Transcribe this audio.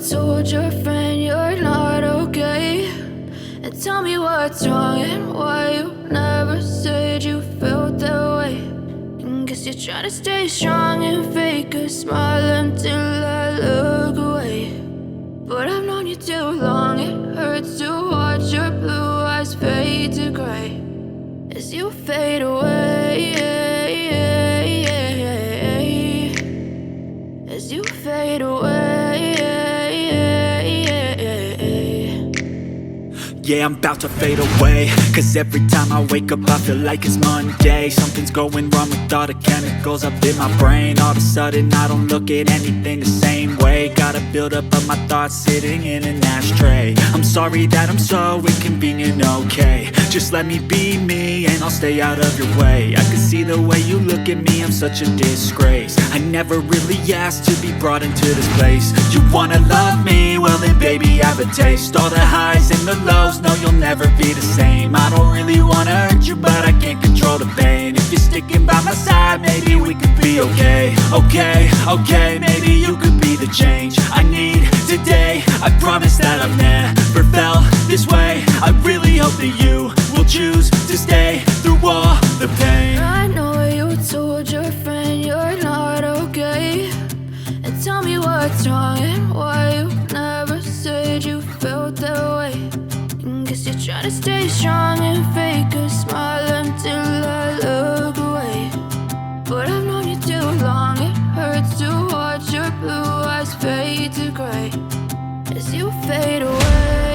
told your friend you're not okay, and tell me what's wrong and why you never said you felt that way. And guess you're trying to stay strong and fake a smile until I look away. But I've known you too long, it hurts to watch your blue eyes fade to gray as you fade away, as you fade away. Yeah, I'm about to fade away, cause every time I wake up I feel like it's Monday. Something's going wrong with all the chemicals up in my brain. All of a sudden I don't look at anything the same way. Gotta build up of my thoughts sitting in an ashtray. I'm sorry that I'm so inconvenient, okay. Just let me be me and I'll stay out of your way. I can see the way you look at me, I'm such a disgrace. I never really asked to be brought into this place. You wanna love me? Well then baby have a taste. All the highs and the lows, no you'll never be the same. I don't really wanna hurt you but I can't control the pain. If you're sticking by my side, maybe we could be okay. Okay, maybe you could be the change I need today. I promise that I've never felt this way. I really hope that you will choose to stay through all the pain. I know you told your friend you're not okay, and tell me what's wrong and why you never said you felt that way. And guess you're trying to stay strong and fake a smile until I look away. But I've known you too long, it hurts to watch your blue eyes fade to gray as you fade away.